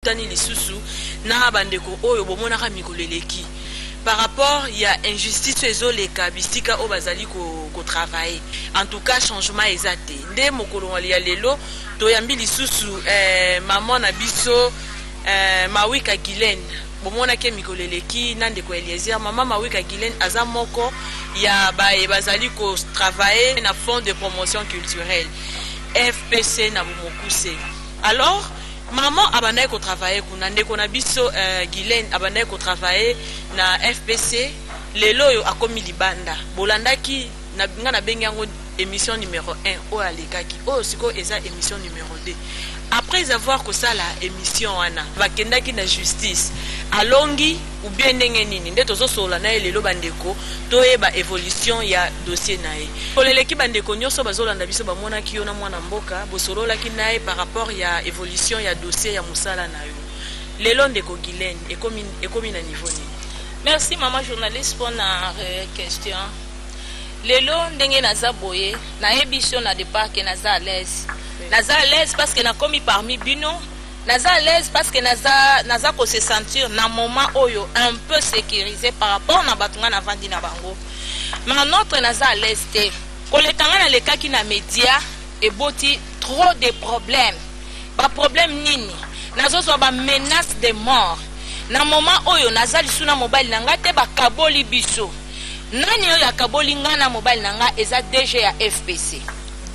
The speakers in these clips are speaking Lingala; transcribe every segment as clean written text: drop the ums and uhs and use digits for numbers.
Tani lisusu na bandeko oyo bomonaka mikoleleki par rapport ya injustice ezoleka bisika o bazali ko travailler en tout cas changement ezate nde mokolo ya lelo toyambi lisusu maman na biso Mawika Guylaine bomona ke mikoleleki na ndeko Eliezer maman Mawika Guylaine aza moko ya bazali ko travailler na fond de promotion culturelle FPC na Bomokuse. Alors maman abandai ko travailler kuna ndeko na biso Guylaine abandai ko travailler na FPC lelo yo akomi libanda bolandaki na binga na bengi yango émission numéro 1 o alekaki o siko eza émission numéro 2 après avoir que ça la émission ana bakendaki na justice alongi ou bien ndenge nini nde tozo sola na lelo bandeko toyeba évolution ya dossier nae koleleki bandeko nyoso bazolanda biso bamona ki yona mwana mboka bosolola ki nae par rapport ya évolution ya dossier ya musala na yo lelo ndeko Guylaine ekomi na niveau nini. Merci maman journaliste pour la question. Lelo ndenge naza boye na émission na départ que naza à l'aise. Naza à l'aise parce que na komi parmi bino. Naza à l'aise parce que naza ko se sentir na moment oyo un peu sécurisé par rapport na batunga na vandi na bango. Mais notre naza à l'aise te. Kolekanga na lekaki na média et boti trop de problèmes. Ba problème nini? Nazo so ba menace de mort. Na moment oyo nazali suna mobile nanga te ba kaboli biso. Nani oyo akaboli ngana mobile nanga eza DG ya FPC.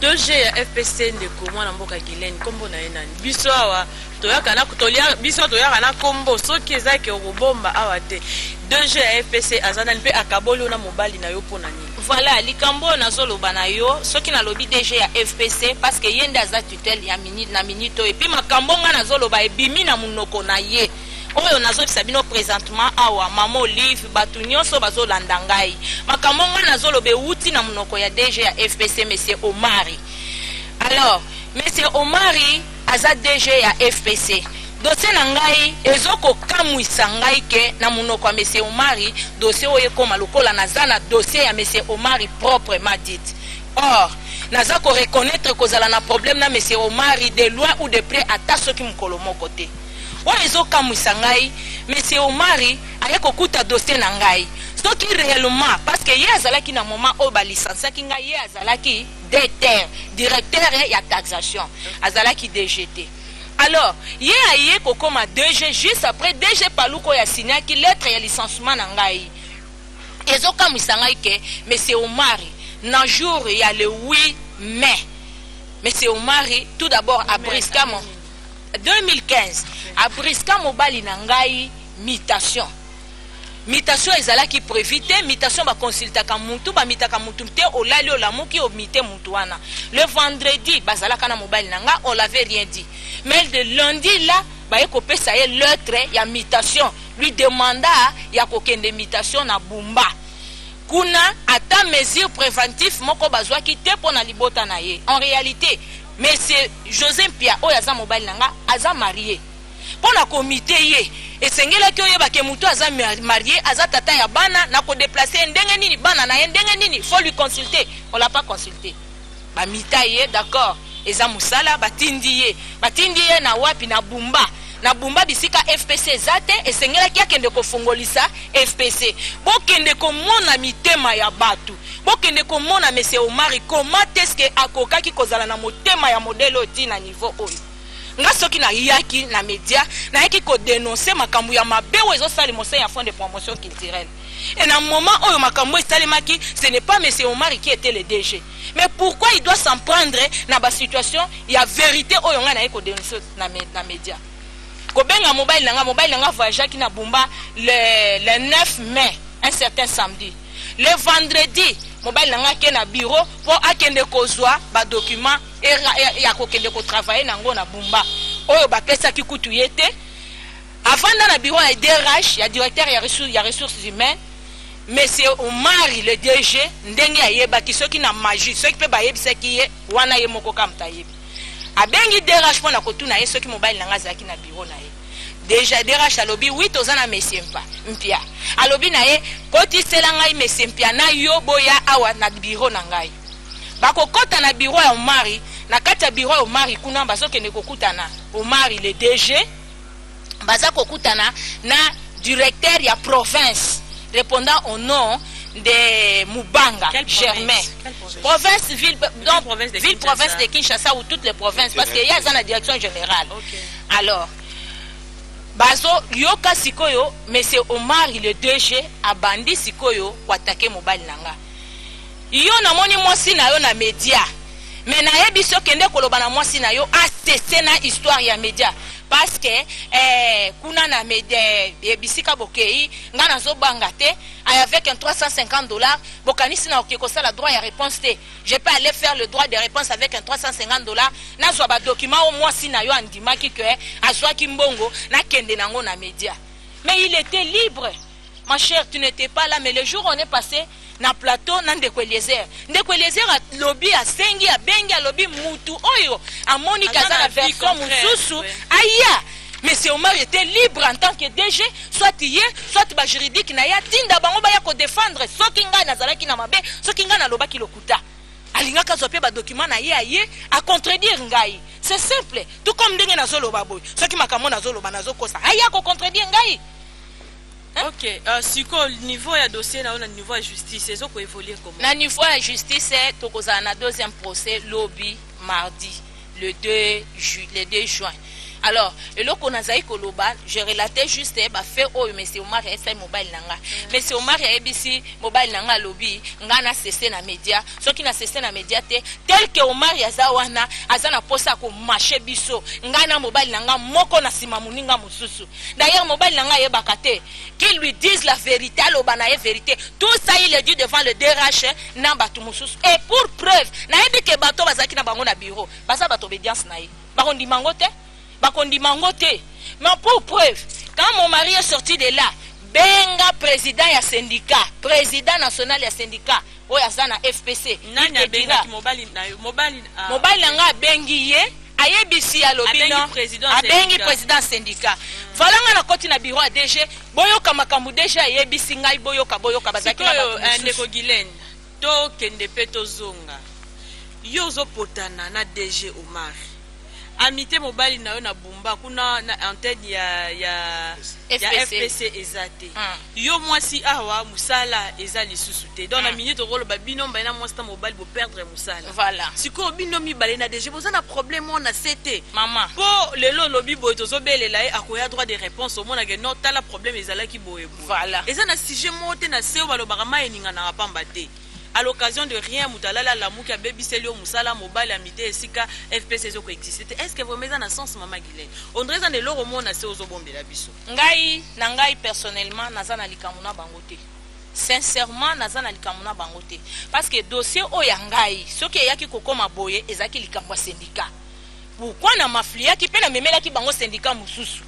DG ya FPC ndeko mwana mboka Guylaine kombo na enani. Biso awa toyaka na kutolia biso toyaka na kombo soki eza ke okobomba awa te. DG ya FPC azana mpe akaboli na mobile na yo pona nini. Voilà likambo nazoloba na yo soki na lobi DG ya FPC parce que yende aza tutelle ya minute na minute et puis makambo nga nazoloba ebimi na munoko na ye. Oyo nazobisa bino présentement awa mama Olive batu nyonso bazolanda ngai makambo nga nazolobe uti na munoko ya DG ya FPC monsieur Omari. Alors monsieur Omari aza DG ya FPC dossier na ngai ezoko kamwisa ngai ke na munoko ya monsieur Omari dossier oyo koma lokola nazana dossier ya monsieur Omari proprement dit. Or naza ko reconnaître kozala na problème na monsieur Omari de loin ou de près ata soki mukolo moko te. Wa ezoka musangai monsieur Omari aye kokuta dossier na ngai soki réellement parce que ye azalaki na moment o ba licence ki ngai ye azalaki directeur ya taxation azalaki DGT. Alors ye aye kokoma DG juste après DG paluko ya signaki lettre ya licenciement na ngai ezoka musangai ke monsieur Omari na jour ya le 8 mai monsieur Omari tout d'abord a briska 2015 a briska mobali na ngai mutation ezalaki prévité mutation ba consultaka muntu ba mitaka muntu te olali olamuki o mité muntu wana le vendredi bazalaka na mobali na nga on l'avait rien dit mais le lundi là ba ekopesa ye lettre ya mutation lui demanda ya kokende mutation na Bumba kuna ata mesure préventive moko bazwaki te pona libota na ye en réalité monsieur José Pia oyaza mobile nanga aza marié pona comité ye esengela ki oyeba ke mutu aza marié aza tata ya bana na ko déplacer ndenge nini bana na ye ndenge nini faut lui consulter on l'a pas consulté ba mitaye d'accord eza musala batindi ye na wapi na Bumba bisika FPC zate esengela ki akende ko fungolisa FPC bokende ko mona mitema ya batu bokende ko mona monsieur Omari comment est-ce que akokaki kozala na motema ya modèle oti na niveau oyo nga soki na yaki na média na yaki ko dénoncer makambu ya mabewo ezosali mose ya fond de promotion culturelle et na moment oyo makambu esalemaki ce n'est pas monsieur Omari qui était le DG mais pourquoi il doit s'en prendre na ba situation ya vérité oyo nga na yaki ko dénoncer na média kobenga mobile nanga voyagaki na Bumba le 9 mai un certain samedi le vendredi mobile nanga ke na bureau pour akende kozwa ba document ya kokende ko travailler nango na Bumba oyo ba pesa ki kutu yete avant na bureau ya DRH ya directeur ya ressources humaines monsieur Omari le DG ndenge ayeba ki soki na magie soki pe ba yebisa ki ye wana ye moko kamta yebi abengi DRH pona kotuna ye soki mobile nanga zaki na bureau na ye déjà DRH alobi 8 ozana monsieur Mpia alobi na ye koti sela ngai monsieur Mpia na yo boya awa na bureau na ngai bako kota na bureau ya Omari na kati ya bureau ya Omari kuna bazokende kokutana Omari le DG baza kokutana na directeur ya province répondant au nom de Mubanga. Quelle Germain. province? Ville, Ville province de Kinshasa ou toutes les provinces, parce qu'il y a la direction générale. Okay. Alors, bazo yoka sikoyo, monsieur Omar le DG abandi sikoyo kwa attaquer mobile nanga. Yo na moni mwasi na yo na media. Mais na yebi so kende koloba na mwasi na yo assessé na histoire ya media. Parce que kuna na media bisika bokei ngana zo bangate avec un $350 bokanisi na okeko sala droit ya réponse te. Je peux aller faire le droit de réponse avec un $350 na zo ba document au mwasi na yo andimaki que azwa kimbongo na kende nango na media. Mais il était libre. Ma chère, tu n'étais pas là, mais le jour où on est passé na plateau na Ndeko Eliezer a lobby a sengi a bengi a lobby mutu oyo a moni kaza na version mususu aya. Mais c'est Omar était libre en tant que DG, soit hier, soit ba juridique na ya tinda bango ba ya ko défendre soki nga na zalaki na mabe, soki nga na lobaki lokuta. Alinga kazope ba document na ye a contredire ngai. C'est simple. Tout comme ndenge na zolo baboy. Soki makamo na zolo banazo kosa. Aya ko contredire ngai. Ok, siko niveau ya dossier na niveau ya justice, ezo ko évoluer comment? Na niveau ya justice, tokoza na deuxième procès lobby mardi le 2 juin. Alors, le loko nazai koloba, je relatais juste ba fait o monsieur Omar fait mobile nanga. Monsieur Omar ebisi mobile nanga lobby, ngana cessé na média, ce qui na cessé na média te tel que Omar yazawana azana posa ko marché biso, ngana mobile nanga moko na sima muninga mususu. D'ailleurs mobile nanga yebakate, qu'ils lui disent la vérité, alobana ye vérité. Tout ça il est dit devant le DRH na batu mususu. Et pour preuve, na yebi ke bato bazaki na bango na bureau, basa bato obédience na ye. Bakondi mangote Bakondi mangote. Mais pour preuve, quand mon mari est sorti de là, benga président ya syndicat, président national ya syndicat, oyazana FPC. Nani benga mobile nga bengi ye, ayebisi ya lobby non, abengi président syndicat. Voilà nga na koti na bureau DG, boyoka makambu DG ayebisi ngai boyoka bazaki na bato. Ndeko Guylaine, to kende peto zonga. Yozo potana na DG Omar. Amité mobile na yo na bumba kuna na antenne ya FPC ezate. Yo mwasi awa musala ezali susute. Dans la minute rôle ba binomba na mwasta mobile bo perdre musala. Voilà. Siko binomi balé na DG boza na problème on a CT. Maman. Po lelo lobi bo tozo belela e akoya droit de réponse au mona ke non tala problème ezala ki boye. Voilà. Eza na sujet mote na seo balobaka maeninga na pamba te. À l'occasion de rien, Moutalala la mouka baby selio musala mobile amité sika FPC zo coexiste. Est-ce que vous mettez en sens maman Guylaine? On dirait dans le loro mona se ozo bombe la biso. Ngai personnellement nazana likamuna bangote. Sincèrement nazana likamuna bangote parce que dossier oyangai soki yaki kokoma boye ezaki likamwa syndicat. Pourquoi na maflia ki pe na memela ki bango syndicat mususu?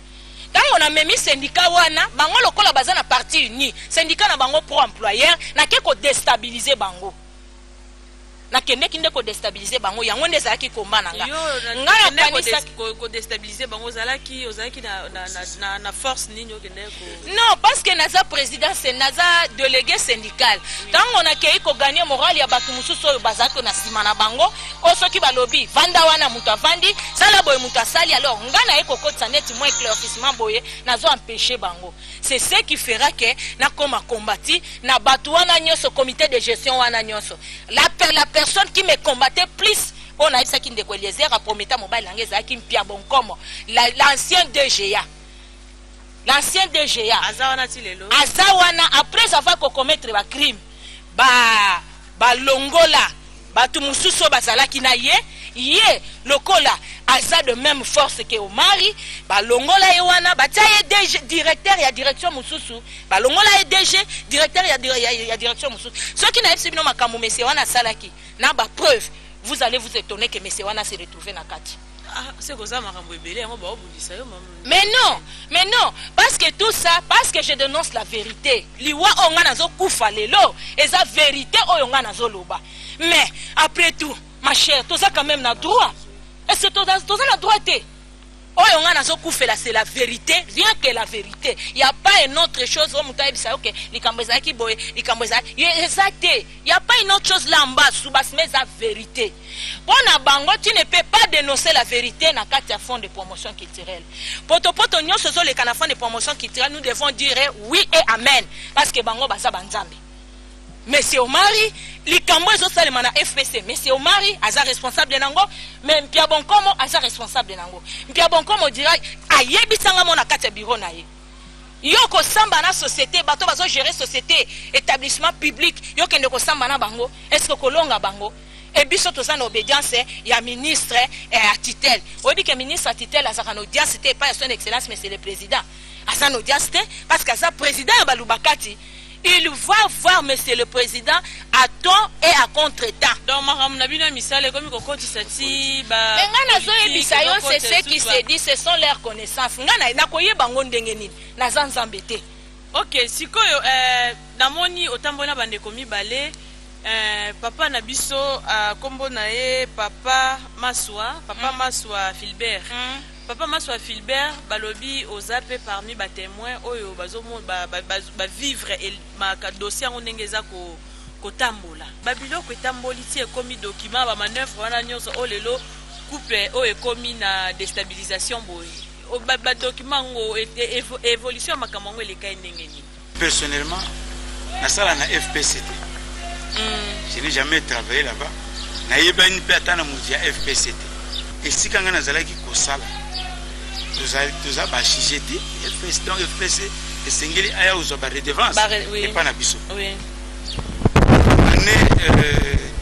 Quand on a même syndicat wana bango lokola bazana parti uni syndicat na bango pro employeur na ke ko déstabiliser bango na kende kinde ko déstabiliser bango yango ndeza ki komba nanga nga na kanisa ko déstabiliser bango ozalaki na force nini okende ko non parce que naza président c'est naza délégué syndical quand on a kei ko gagner moral ya batu mususu oyo bazako na sima na bango osoki balobi vanda wana mutu avandi sala boye mutu asali alors nga na eko kotsa net moins éclaircissement boye nazo empêcher bango c'est ce qui fera que na koma combati na batu wana nyoso comité de gestion wana nyoso la personne qui me combattait plus on a ça qui Ndeko Eliezer a promis mobile langeza qui mpia bon comme l'ancien DGA azawana après avoir commettre ba crime ba longola batu mususu bazalaki na ye lokola aza de même force que Omari ba longola ye wana bataye DG directeur ya direction mususu ba longola ye DG directeur ya direction mususu ce qui n'a pas bino makambo monsieur wana salaki na ba preuve vous allez vous étonner que monsieur wana s'est retrouvé na kati. Mais non, parce que tout ça, parce que je dénonce la vérité. Liwa onga nazo kufa lelo, eza vérité oyonga nazo loba. Mais après tout, ma chère, tout ça quand même na droit. Est-ce que tout ça na droit te? oyo nga nazo kufela c'est la vérité, rien que la vérité. Il y a pas une autre chose au mutai bisa OK, likambo ezaki boye, likambo ezaki exact. Il y a pas une autre chose là en bas sous basse mais la vérité. Bona bango tu ne peux pas dénoncer la vérité na kati ya fond de promotion culturelle. Poto nyonso zo le kana fond de promotion culturelle, nous devons dire oui et amen parce que bango baza banzambe. Monsieur Omari, likambo ezosalema na FPC, Monsieur Omari aza responsable nango, mais Mpia Bonkomo aza responsable nango. Mpia Bonkomo dira ayebisanga mona kati ya bureau na ye. Yo ko samba na société, bato bazo gérer société, établissement public, yo kende ko samba na bango, est-ce que kolonga bango? Et biso toza na obédience ya ministre à titel. Obi que ministre à titel azaka na audience c'était pas son excellence mais c'est le président. Asa na audience parce que ça président ya balubakati. Il va voir monsieur le président à temps et à contre-temps. Donc maramna bina misale comme kokoti sati ba. Ngana zo ebisayo c'est ce qui se dit, ce sont leurs connaissances. Ngana na koyeba ngo ndenge nini na zanzambete. OK, sikoyo namoni otambona bande komi balé papa na biso kombo na ye papa Maswa Philbert. Papa Maswa Philbert balobi ozape parmi ba témoins oyo bazomo ba vivre et ma dossier onengeza ko tambola. Babiloko etamboli ti ekomi document ba manœuvre wana nyonso olelo couple o ekomi na déstabilisation boye. O ba document ngo évolution makamango eleka ndengeni. Personnellement, na sala na FPCT. Je n'ai jamais travaillé là-bas. Na yebani pe atana mudia FPCT. Et si kanga nazalaki ko sala tous a bachigeti FPC donc FPC et singeli aya uzoba redevance et pas na biso. Oui. Année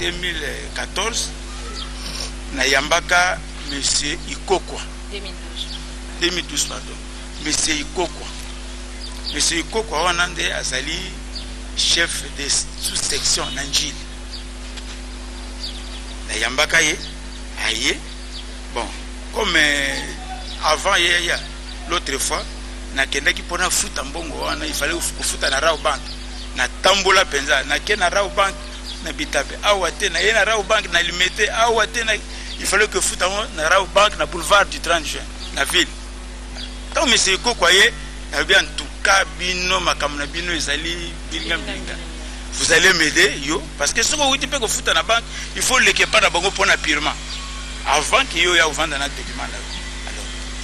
2014 na yambaka monsieur Ikokwa 2012 pardon monsieur Ikokwa wana nde azali chef de sous-section Nanjil na yambaka ye aye bon comme avant hier l'autre fois na kendaki pona futa mbongo wana il fallait futa na Rao Bank na tambola penza na kena Rao Bank na bitabe awate na yena Rao Bank na limité awate na il fallait que futa na Rao Bank na boulevard du 30 juin na ville donc monsieur Kokwa ye na bien en tout cas bino makamna bino ezali bilinga vous allez m'aider yo parce que ce que vous dites que futa na banque il faut le que pas na bango pona pirement avant que yo ya vendre na document là.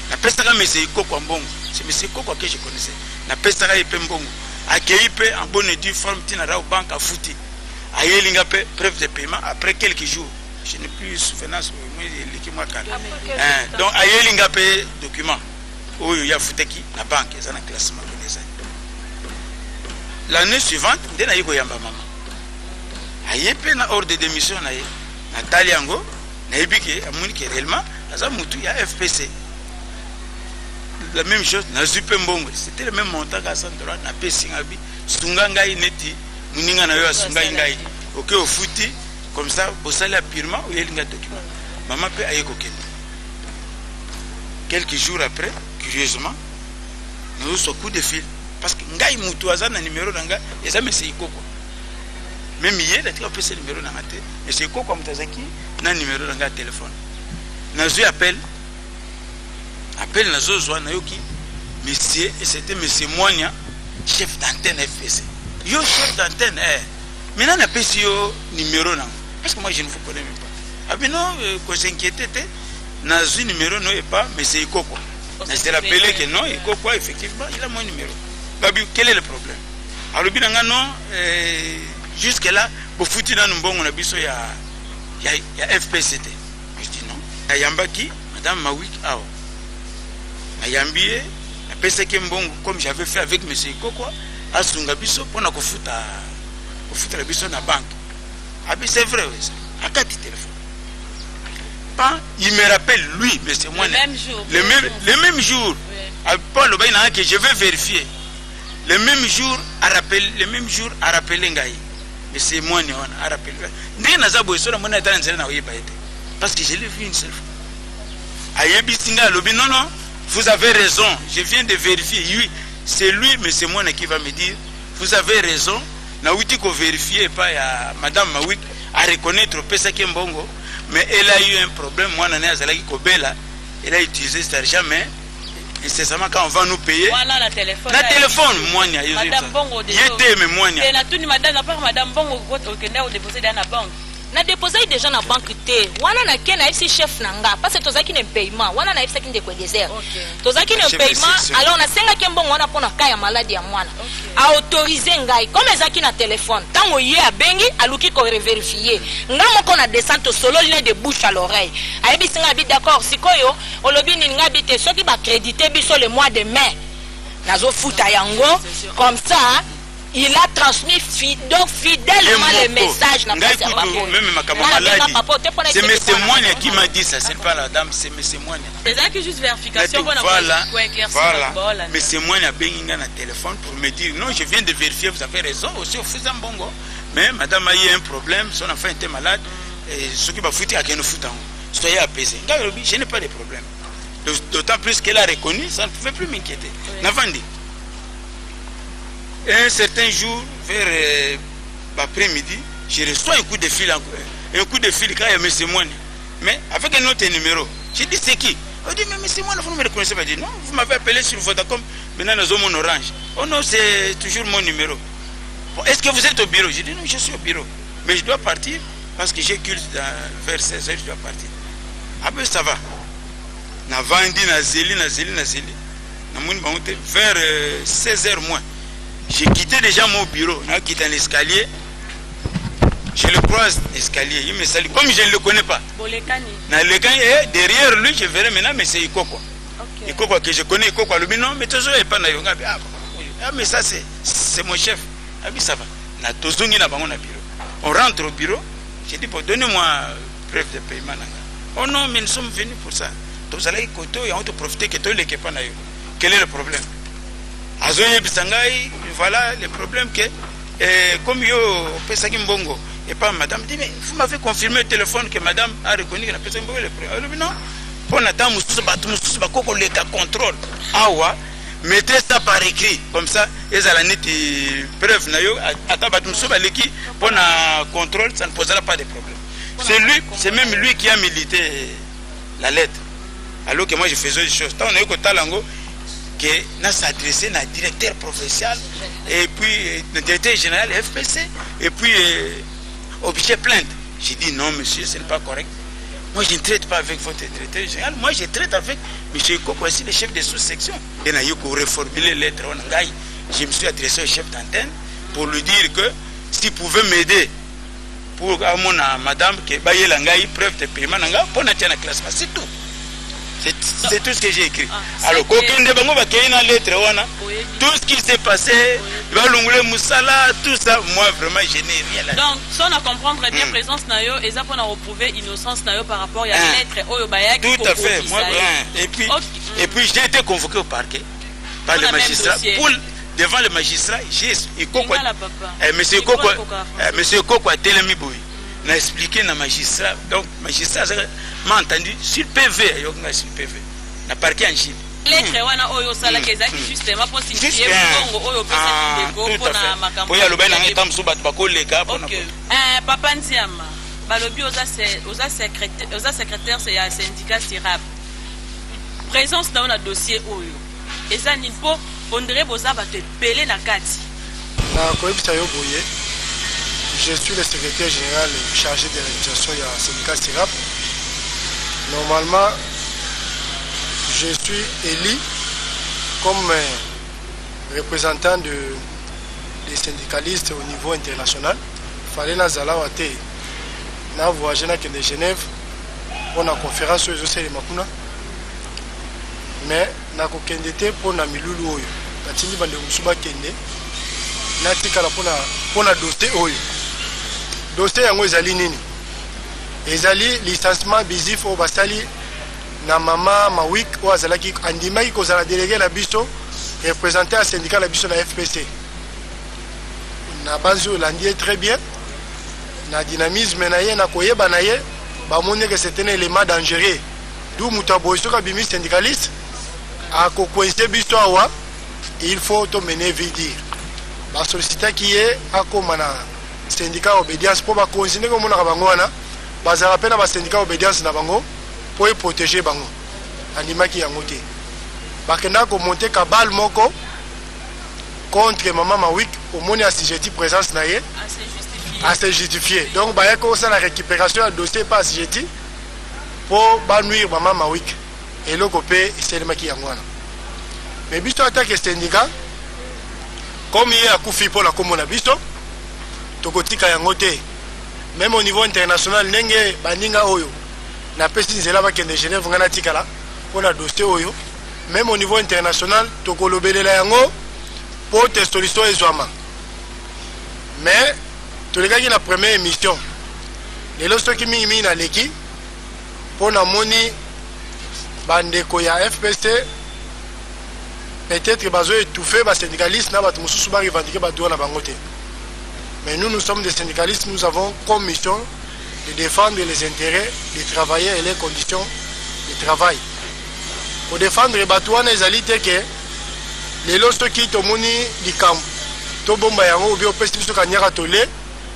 La pesta monsieur Kokwa mbongo, c'est monsieur Kokwa que je connaissais. La pesta ipe mbongo, accueilli pe en bonne et due forme tina Rao Bank à fouti. Ayelinga pe preuve de paiement après quelques jours. Je n'ai plus souvenance donc ayelinga pe document. Oyo ya futeki na banque ça na classement connaissait. L'année suivante, ndena yiko yamba mama. Ayepe na ordre de démission na ye. Nathalie Ango na yebike amunike réellement aza mutu ya FPC. La même chose na zupe mbongo c'était le même montant qu'à Sandra na pesingabi sunga ngai neti muninga na yo sunga ngai OK au futi comme ça bosala purement ou yelinga document maman pe ayeko kende quelques jours après curieusement nous sommes coup de fil parce que ngai mutu azana numéro nanga eza monsieur Ikoko même hier il a fait ce numéro nanga te monsieur Ikoko mutazaki na numéro nanga téléphone na zo appel na zozwa na yoki monsieur et c'était monsieur Moania chef d'antenne FPC yo chef d'antenne maintenant na pesi yo numéro na parce que moi je ne vous connais même pas non qu'on s'inquiétait na zo numéro no et pas monsieur Ikoko na je rappelé que non Ikoko effectivement il a mon numéro babi quel est le problème alors binanga non jusque là bo futi na mbongo na biso ya FPCT je dis non ayambaki madame Mawik awa ayambie apesa ke mbongo comme j'avais fait avec monsieur Kokwa asunga biso pona kofuta la biso na banque abi c'est vrai oui ça akati téléphone pas il me rappelle lui monsieur moi le même jour pas le bain que je vais vérifier le même jour a rappelé ngai monsieur moi ni on a rappelé ndé na zabo so na mona tanzela na oyeba ete parce que je l'ai vu une seule fois ayebi singa lobi non vous avez raison, je viens de vérifier. Oui, c'est lui, mais c'est moi qui va me dire. Vous avez raison. Na outi ko vérifier pas ya madame Mawik à reconnaître pesa Kembongo, mais elle a eu un problème moi nana azalaki ko bela il a utilisé cet argent, mais incessamment quand on va nous payer. Voilà la téléphone. La téléphone, moi, il y a Madame Bongo. mais moi, et la tuni madame, à part Madame Bongo, au déposé dans la banque. Na déposé déjà na banque té. Wana na ken na chef nanga parce que tozaki ne paiement. Wana na qui de quoi désert. Tozaki ne paiement. Alors na senga kembo wana pona kaya maladie ya mwana. A autoriser ngai comme ezaki na téléphone. Tango yé a bengi aluki ko vérifier. Nga moko na descente solo ligne de bouche à l'oreille. Ayebi singa bi d'accord sikoyo olobi ni nga bi te soki ba créditer biso le mois de mai. Nazo futa yango comme ça. Il a transmis donc fidèlement le message. C'est M. Moine qui m'a dit ça, c'est pas la dame, c'est M. Moine. C'est ça qui juste vérification. Voilà. M. Moine a béni un téléphone pour me dire non, je viens de vérifier, vous avez raison, aussi au Fousan Bongo. Mais madame a eu un problème, son enfant était malade, et ce qui va foutre à nous foutre. Soyez apaisés. Je n'ai pas de problème. D'autant plus qu'elle a reconnu, ça ne pouvait plus m'inquiéter. Navandi. Un certain jour, vers l'après-midi, je reçois un coup de fil quand il y a M. Moine. Mais avec un autre numéro. J'ai dit c'est qui? On dit mais M. Moine, vous ne me reconnaissez pas. Je dis non, vous m'avez appelé sur Vodacom, maintenant nous avons mon orange. Oh non, c'est toujours mon numéro. Bon, est-ce que vous êtes au bureau? J'ai dit non, je suis au bureau. Mais je dois partir parce que j'ai culte vers 16h, je dois partir. Ah ben ça va. Na vandi, na zeli. Vers 16h moins. J'ai quitté déjà mon bureau, j'ai quitté un escalier, je le croise l'escalier, il me salue, comme je ne le connais pas. Derrière lui, je verrai maintenant, mais c'est Ikoko. Ikoko que je connais, Ikoko, lui, non, mais toujours il n'est pas dans le bureau. Ah, mais ça, c'est mon chef. Ah, oui, ça va. On rentre au bureau, j'ai dit, bon, donnez-moi preuve de paiement. Oh non, mais nous sommes venus pour ça. Donc, ça on a profité que tout le monde. Quel est le problème? Voilà le problème que comme yo Pesaki Mbongo et pas madame dit mais vous m'avez confirmé au téléphone que madame a reconnu que la personne Mbongo est le problème. Non, pour n'attendre pour le contrôle. Awa, mettez ça par écrit comme ça et ça la net preuve na yo pour un contrôle, ça ne posera pas de problème. C'est même lui qui a milité la lettre. Alors que moi je faisais des choses. Tant on a eu que Talango que n'a s'adressé à directeur provincial et puis le directeur général FPC et puis objet plainte. J'ai dit non monsieur, ce n'est pas correct. Moi je ne traite pas avec votre directeur général, moi je traite avec M. Koko, aussi le chef de sous-section. Et n'a eu qu'à reformuler lettre en Ngaï. Je me suis adressé au chef d'antenne pour lui dire que s'il pouvait m'aider pour à madame que baye l'Angaï preuve de paiement pour n'atteindre la classe, c'est tout. C'est tout ce que j'ai écrit. Alors, tout ce qui s'est passé, tout ça, moi vraiment je n'ai rien là. Donc, si on a comprendre bien présence nayo, et ça pour reprouver innocence nayo par rapport à la lettre tout à fait. Moi, et puis j'ai été convoqué au parquet par le magistrat. Devant le magistrat, monsieur Koko a télé n'a expliqué na magistrat. Donc magistrat m'a entendu sur PV, sur PV. Na parquet en Chine. Lettre wana oyo sala kezaki justement pour signifier bongo oyo pesa kindeko pona makambo. Oya loba na ngeta msuba bakoleka pona. Papa Nziama, balobi oza secrétaire c'est ya syndicat SIRAP. Présence dans un dossier oyo. Eza nipo ondre boza ba te pelé na kati. Na koyebisa yo boye. Je suis le secrétaire général chargé de l'organisation du syndicat SIRAP. Normalement, je suis élu comme représentant des syndicalistes au niveau international. Il fallait que je voyage de Genève pour la conférence sur les OCD Makuna. Mais je suis pour la Milulu. Je suis pour la dossier. Dossier yango ezali nini? Ezali licenciement bisif au basali na mama mawik o azalaki andimaki kozala délégué la biso représenté à syndicat la biso na FPC. Na base landie très bien. Na dynamisme na ye na koyeba na ye ba moni que c'est un élément dangereux. D'où mutabo soka bimi syndicaliste a kokoinse biso awa il faut to mener vidir. Ba solliciter qui est à komana syndicat obédience pour continuer comme on a bango wana bazala pena ba syndicat obédience na bango pour protéger bango andimaki yango te bakenda komonte kabal moko contre Maman Mawik omoni assujetti présence na ye à se justifier. Donc baye ko ça la récupération du dossier pas assujetti pour banuire Maman Mawik et le copé selemaki yango wana. Mais biso attaque syndicat comme il a koufi pour la commune biso tokotika yango te. Même au niveau international ndenge baninga oyo na pesi nzela bakende Genève ngana tikala pour la dossier oyo. Même au niveau international tokolobelela yango pour te solution ezwama. Mais tous les gars qui la première émission les lorsque qui mingi na leki pour na moni bandeko ya FPC peut-être bazo étouffé ba syndicalistes na batu mususu ba revendiquer ba droit na bango te. Mais nous sommes des syndicalistes, nous avons comme mission de défendre les intérêts des travailleurs et les conditions de travail. Pour défendre les batouans et les alités que les lorsque qui tomoni di camp to bomba yango obi opesi biso kanyaka tolé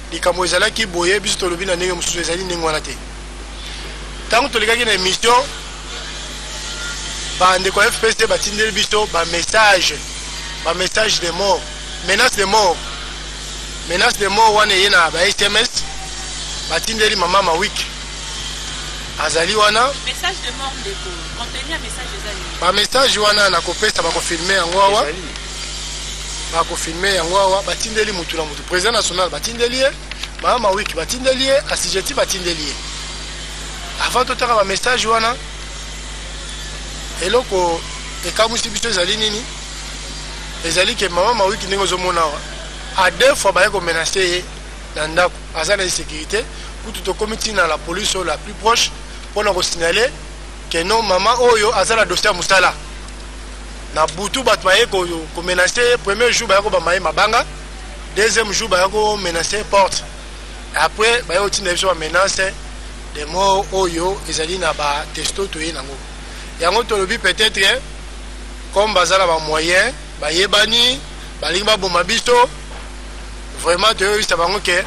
di camp ezala ki boye biso to lobi na ndenge mususu ezali ndenge wana te. Tant to lekaki na émission bande ko FPC batindeli biso ba message de mort, menace de mort. Menace de mort wana yena ba SMS batindeli Maman Mawik azali wana message de mort de ko contenir message ezali ba message wana na kopesa ba ko filmer yango awa ba ko filmer yango awa batindeli mutu na mutu président national batindeli Maman Mawik batindeli asijeti batindeli avant tout ba message wana eloko ekamusi biso ezali nini ezali ke Maman Mawik ndenge zo mona awa à deux fois baye ko menacer dans ndako azana insécurité pour tout comité na la police la plus proche pour nous signaler que non maman oyo azala dossier musala na butu bat baye ko menacer premier jour baye ko ba maye mabanga deuxième jour baye ko menacer porte après baye o tina biso menacer des mots oyo ezali na ba testo to yenango yango to lobi peut-être comme bazala ba moyen baye bani balingi ba boma biso vraiment de eux ça va que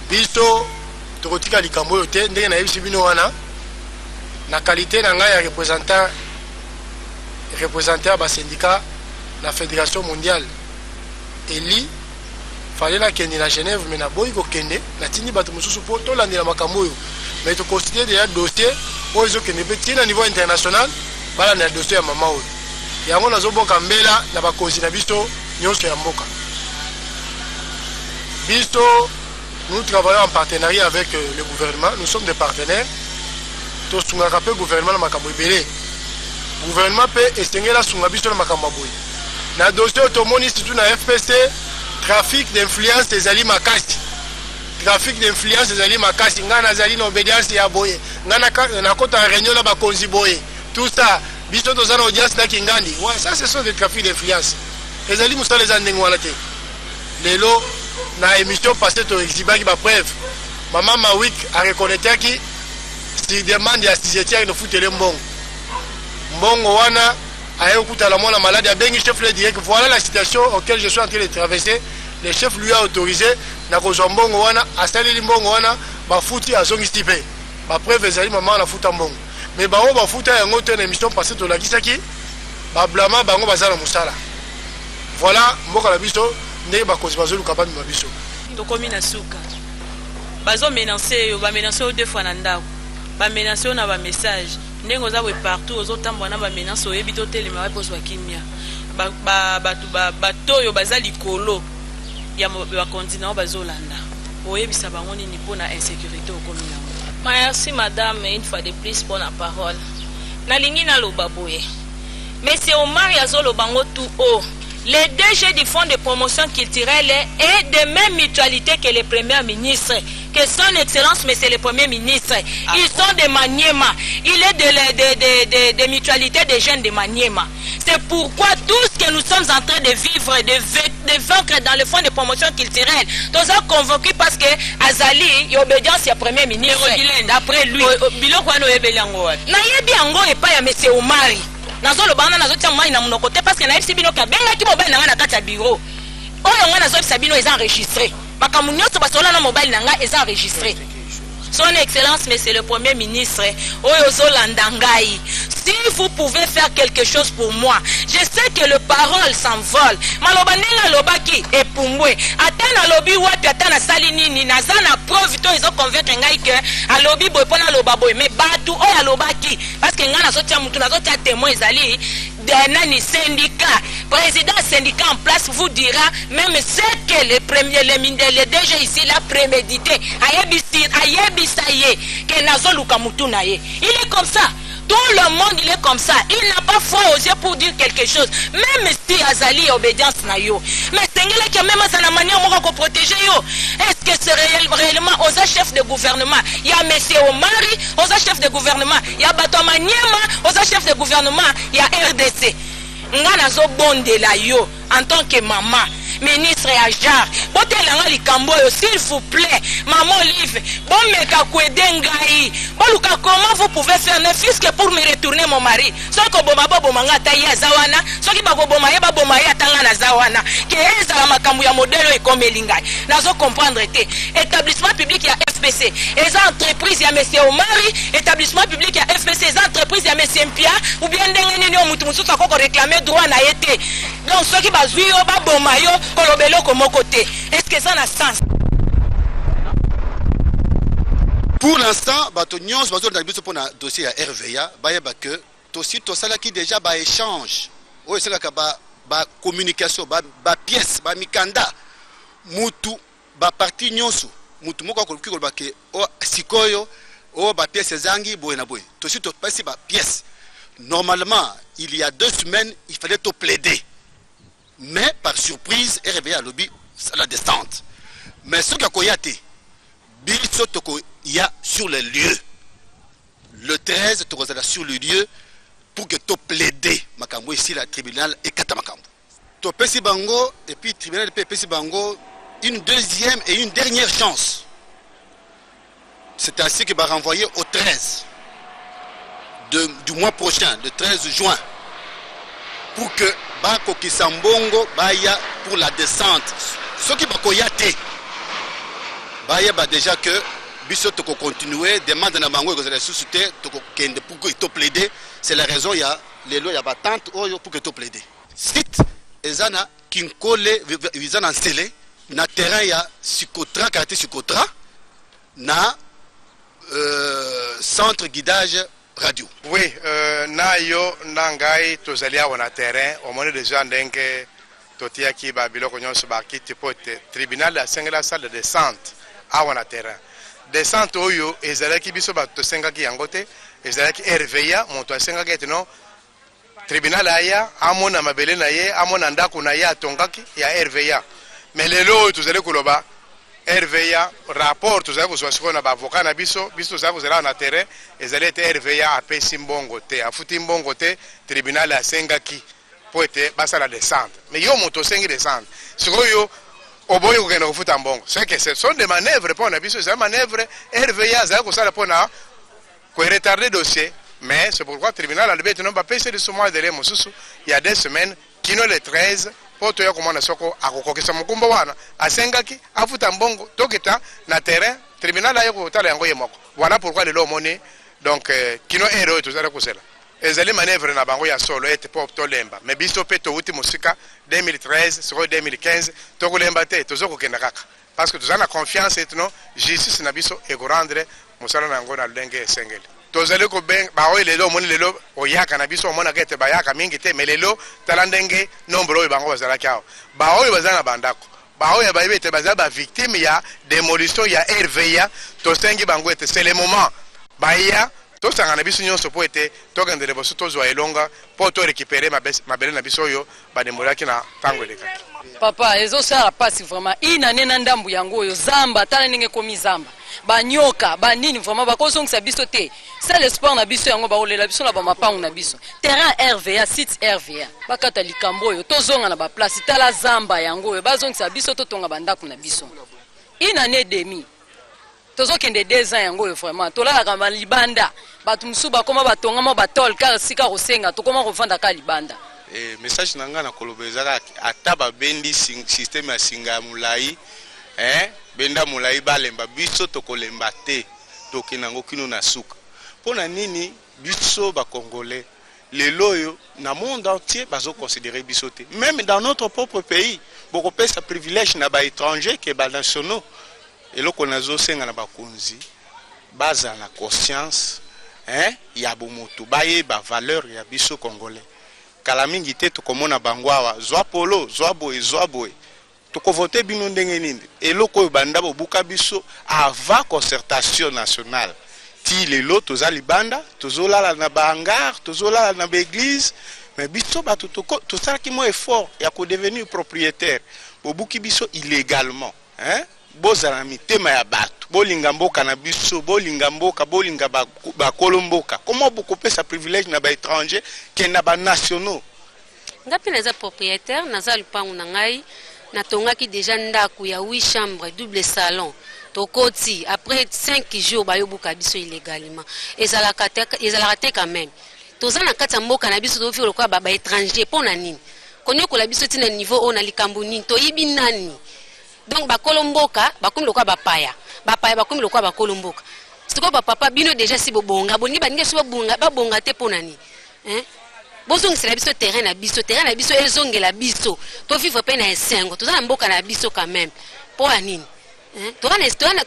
biso tokotika likambo yote ndenge na yebisi bino wana na qualité na ngai ya représentant ba syndicat na fédération mondiale eli fallait la kende na Genève mais na boy ko kende na tindi bato mususu po to landela makambo yo mais to considérer déjà dossier ozo kende petit na niveau international bala na dossier ya mama oyo yango nazo boka mbela na ba konzi na biso nyonso ya mboka. Bisto, nous travaillons en partenariat avec le gouvernement. Nous sommes des partenaires. Tout ce qu'on appelle le gouvernement de Makambouibele. Le gouvernement peut estimer la Sungabisto de Makambouibele. Dans le dossier automoni, surtout dans FPC, trafic d'influence des alliés Makasi. Trafic d'influence des alliés Makasi. Ngana zali n'obédience ya boye. Ngana na kota réunion là bakonzi boye. Tout ça, bisto dozana audience na kingandi. Ouais, ça ce sont des trafics d'influence. Les alliés musta les andengwalate. Lelo na émission passée to exhibaki ba preuve Maman Mawik a reconnaître qui si demande ya assujetti de foutele mbongo wana ayo kutala mona malade abengi chef le direct. Voilà la situation auquel je suis en train de traverser. Le chef lui a autorisé na kozwa mbongo wana asali mbongo wana ba futi azongi stipe ba preuve ezali maman na futa mbongo mais bango ba futa yango te na émission passée to lakisaki ba blama bango bazala musala. Voilà mboka la biso ndenge bakozi bazoluka bami mabiso tokomi na suka bazo menacer yo ba menacer deux fois na ndako ba menacer na ba message ndenge oza we partout ozotambo na ba menacer oyebi to telema ba pozwa kimia bato yo bazali kolo ya ba continent bazolanda oyebisa bango nini pona insécurité okomi yango. Merci madame une fois de plus pour la parole. Nalingi na loba boye. Monsieur Omar yazolo bango tout haut. Les DG du Fonds de promotion culturelle est de même mutualité que le Premier ministre, que son Excellence, Monsieur le Premier ministre. Ils sont de Maniema. Il est de mutualité des jeunes de Maniema. C'est pourquoi tout ce que nous sommes en train de vivre, de vaincre dans le Fonds de promotion culturelle, nous sommes convaincus parce que Azali, il obédience au Premier ministre. D'après lui. Nayebi ango et pas à Monsieur Omari. Nazo lobana nazo tia mai na munokote parce que na FCB no ka benga ki mobile na nga na kati ya bureau oyo nga nazo FCB no eza enregistré makamu nyonso basola na mobile na nga eza enregistré Son Excellence, Monsieur le Premier ministre, Oyozolandangai, si vous pouvez faire quelque chose pour moi, je sais que le parole s'envole. Malobanenga lobaki et pumbwe. Atana lobi wapi atana salinini nazana preuve to ils ont convaincre ngai que alobi boy pona lobaboy mais batu oya lobaki parce que ngana sotia mutu na sotia témoin ezali nani syndicat président syndicat en place vous dira même ce que le premier les DG ici l'a prémédité ayebisaye que nazo luka mutu na ye. Il est comme ça. Tout le monde il est comme ça. Il n'a pas foi aux yeux pour dire quelque chose. Même si Azali obédience na yo. Mais c'est que même ça la manière pour protéger yo. Est-ce que c'est réellement aux chefs de gouvernement? Il y a monsieur Omari, aux chefs de gouvernement. Il y a Batoma Niema, aux chefs de gouvernement. Il y a RDC. Ngana zo bonde la yo en tant que maman. Ministre Ajar, botelanga likambo yo s'il vous plaît, maman Olive, bon meka kwedengai. Boluka comment vous pouvez faire ne fils que pour me retourner mon mari. Soko boma bomanga taye zawana, soki ba boma ye ba boma ye atanga na zawana. Que ezala makambu ya modelo ekomelingai. Nazo comprendre te. Établissement public ya FPC, les entreprises ya monsieur Omari, établissement public ya FPC, les entreprises ya monsieur Mpia ou bien ndenge nini mutu mususu akoko réclamer droit na yete. Donc soki bazui yo ba boma yo kolobelo komo côté. Est-ce que ça a sens? Pour l'instant, bato nyons bazo na biso pona dossier ya RVA, bayeba que tosi tosala ki déjà ba échange. O esala ka ba communication, ba pièce, ba mikanda. Mutu ba parti nyonso. Mutu moko ko ba ke o sikoyo o ba pièce zangi boye na boye. Tosi to pasi ba pièce. Normalement, il y a 2 semaines, il fallait te plaider. Mais par surprise, RVA lobby ça la descente. Mais ce qu'a koyate, biso toko ya sur le lieu. Le 13, tu vas sur le lieu pour que tu plaides. Makambo ici, le tribunal et Katamakambo. Tu pesi bango et puis le tribunal de pesi bango une deuxième et une dernière chance. C'est ainsi que va renvoyer au 13 du mois prochain, le 13 juin, pour que Bako Kisambongo baya pour la descente. Ce qui va koyate, baya ba déjà que biso toko continuer demande na bango que la société toko kende pour que to plaider. C'est la raison il y a les lois il y a battante pour que to plaider. Site ezana kinkole vizana nsele na terrain ya Sikotra quartier Sikotra na centre guidage radio. Oui, nayo nangai tozalia wana terrain au moment déjà ndenge totia ki ba biloko nyonso ba kiti pote tribunal la sengela salle de descente a wana terrain. Descente oyo ezalaki biso ba to sengaki yangote ezalaki RVA moto asengaki etino tribunal aya amona mabele na ye amona ndako na ye atongaki ya RVA. Mais lelo tozali koloba RVA rapport tozali kozwa na ba avocat na biso tozali kozala na terrain ezali ete RVA apesi mbongo te afuti mbongo te tribunal asengaki po ete basala descente. Mais yo moto sengi descente sikoyo oboyo kokenda kofuta mbongo. C'est que ce sont des manœuvres pour na biso, c'est une manœuvre RVA za ko sala pona ko retarder dossier. Mais c'est pourquoi le tribunal a levé non pas passer de ce mois de mosusu il y a 2 semaines kino le 13 pour to ya komona soko akokokisa mukumba wana asengaki afuta mbongo toketa na terrain tribunal ayo ko tala yango yemoko. Voilà pourquoi le lomone donc kino héros to zala kusela. Ezali manœuvre na bango ya solo ete pop to lemba. Mais biso pe to uti musika 2013 sur 2015 to kolemba te to zoko kenda kaka. Parce que tozana confiance etno justice na biso e ko rendre musala na ngona lenge sengeli. Tozali ko ben ba o lelo moni lelo oyaka na biso mona kete bayaka mingi te mais lelo talandenge nombre oyo bango bazala kao. Ba oyo bazana bandako. Ba oyo ba ibete bazala ba victime ya démolition ya RVA to sengi bango ete c'est le moment. Baya to sangana biso nyonso po ete to kandele boso to zwa elonga po to récupérer mabele na biso yo ba demolaki na tango elekaki. Papa ezo sala pasi vraiment ina nena ndambu yango yo zamba tala ninge komi zamba banyoka banini vraiment bakosongisa biso te c'est le sport na biso yango baolela biso na ba mapangu na biso terrain RVA site RVA bakata likambo yo tozonga na ba place tala zamba yango yo bazongisa biso to tonga bandako na biso ina ne demi tozokende 2 ans yango yo vraiment tolalaka ba libanda batu musu bakoma batonga mo batol car sika kosenga tokoma kovanda ka libanda. Message nanga na kolobezaka ataba bendi système ya singa mulai benda mulai balemba biso to kolemba te tokenango kino na suka pona nini biso ba congolais lelo yo na monde entier bazo considérer biso te même dans notre propre pays beaucoup pesa privilège na ba étranger que ba nationaux eloko nazo senga na bakonzi baza na conscience ya bomoto baye ba valeur ya biso congolais kala mingi te tokomona bangwawa zwa polo zwa boye tokovote bino ndenge nini eloko oyo banda bobuka biso avant concertation nationale ti lelo toza libanda tozolala na bahangar tozolala na baéglise mais biso bato tosalaki mo effort ya kodevenir propriétaire bobuki biso illégalement bozala mitema ya bato bolinga mboka na biso bolinga mboka bolinga bakolo mboka comment bokopesa privilège na baétranger ke na banationaux ngapi naza propriétaire naza lupangu na ngai natongaki déjà ndako ya 8 chambres double salon tokoti après 5 jours bayobuka biso illégalement ezalaka te quand même toza na kati ya mboka na biso tofi lokola ba étranger pona nini konyokola biso tina niveau on a likambo nini toyibi nani donc bakolo mboka bakomi lokola bapaya bakomi lokola bakolo mboka siko papa bino déjà si bobonga boningi baningi so babonga te pona nini bozongisela biso terrain na biso ezongela biso to vivre pe na esengo toza na mboka na biso quand même po ya nini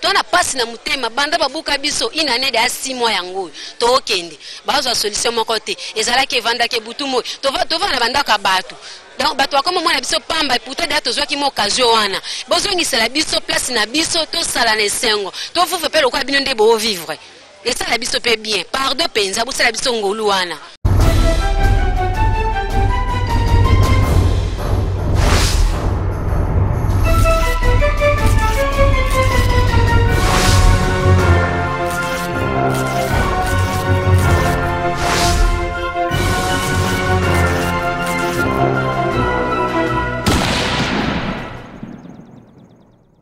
toana pasi na mutema banda babuka biso inane da 6 mois yango tokende bazwa solution moko te ezalaki evandaki butu moi tova na bandaka bato donc bato akoma mwana biso pamba puta da tozwaki mo occasion wana bozongisela biso place na biso to sala na esengo to vivre pe lokwa bino nde bo vivre et ça la biso pe bien pardon penza bo sala biso ngolu wana